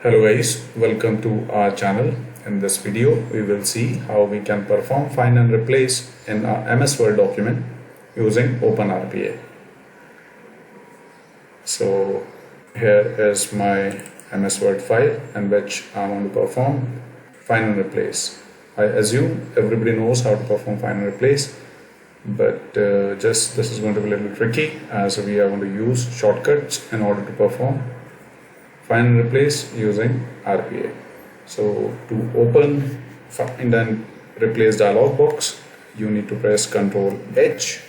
Hello guys, welcome to our channel. In this video, we will see how we can perform find and replace in our MS Word document using OpenRPA. So here is my MS Word file in which I want to perform find and replace. I assume everybody knows how to perform find and replace, but this is going to be a little tricky as we are going to use shortcuts in order to perform find and replace using RPA. So to open find and replace dialog box, you need to press Ctrl H,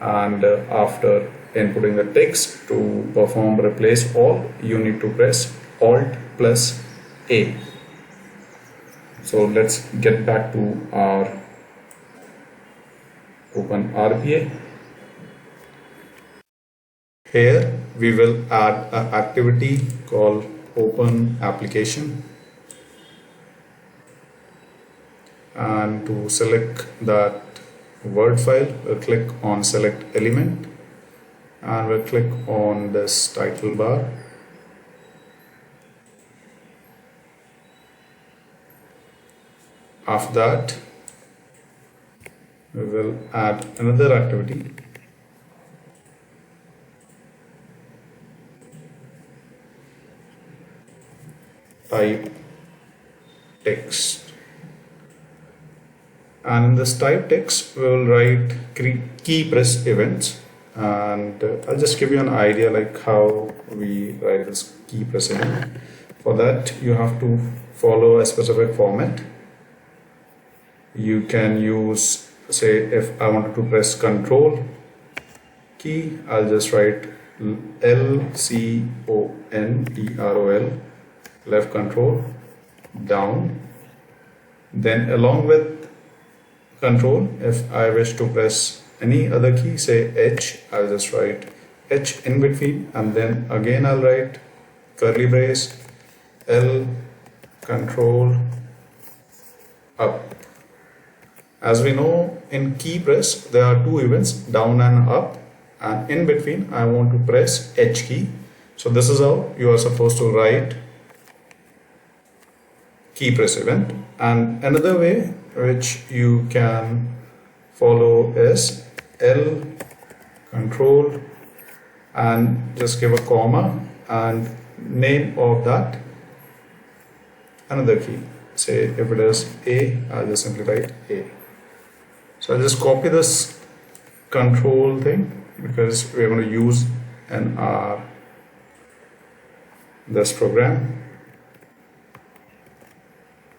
and after inputting the text to perform replace all, you need to press Alt plus A. So let's get back to our OpenRPA. Here we will add an activity called Open Application, and to select that Word file, we'll click on Select Element and we'll click on this title bar. After that, we will add another activity. Type text, and in this type text we will write key press events, and I'll just give you an idea like how we write this key press event. For that you have to follow a specific format. You can use, say, if I wanted to press Control key, I'll just write LCONTROL, left control, down. Then along with control, if I wish to press any other key, say H, I'll just write H in between, and then again I'll write curly brace L, control, up. As we know, in key press there are two events, down and up, and in between I want to press H key. So this is how you are supposed to write key press event. And another way which you can follow is L, control, and just give a comma and name of that another key. Say if it is A, I'll just simply write A. So I'll just copy this control thing because we're going to use in this program.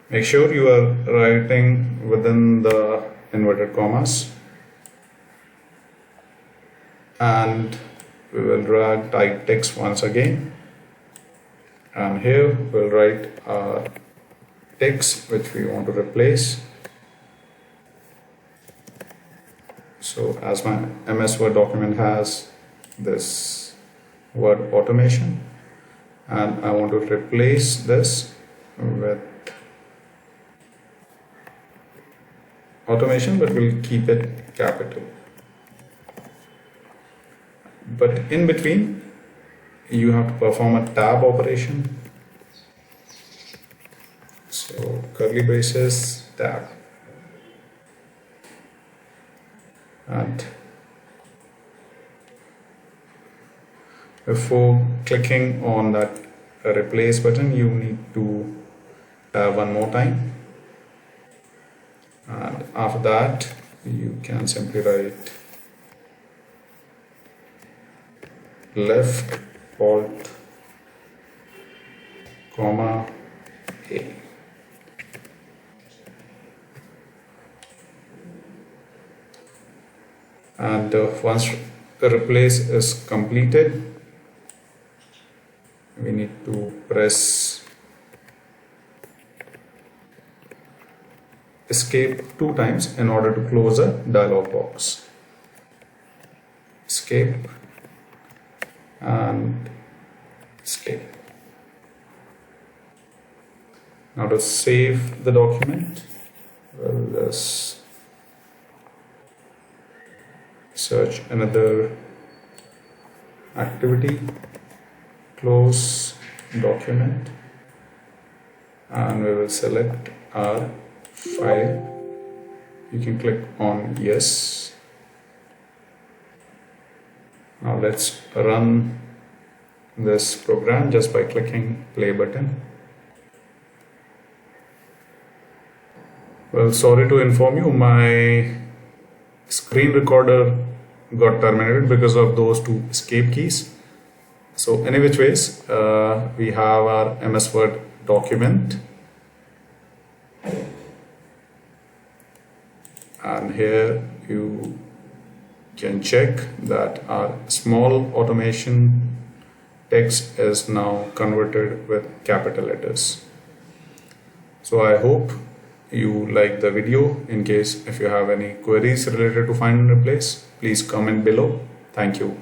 Make sure you are writing within the inverted commas, and we will drag type text once again, and here we'll write our text which we want to replace. So as my MS Word document has this word automation, and I want to replace this with automation, but we'll keep it capital. But in between you have to perform a tab operation. So curly braces, tab, and before clicking on that replace button, you need to tab one more time, and after that you can simply write left alt comma A. And once the replace is completed, we need to press escape 2 times in order to close a dialog box. Escape and escape. Now to save the document, we'll just search another activity, close document, and we will select our file. You can click on yes. Now let's run this program just by clicking play button. Well, sorry to inform you, my screen recorder got terminated because of those two escape keys. So any which ways, we have our MS Word document, and here you can check that our small automation text is now converted with capital letters. So I hope you like the video. In case if you have any queries related to find and replace, please comment below. Thank you.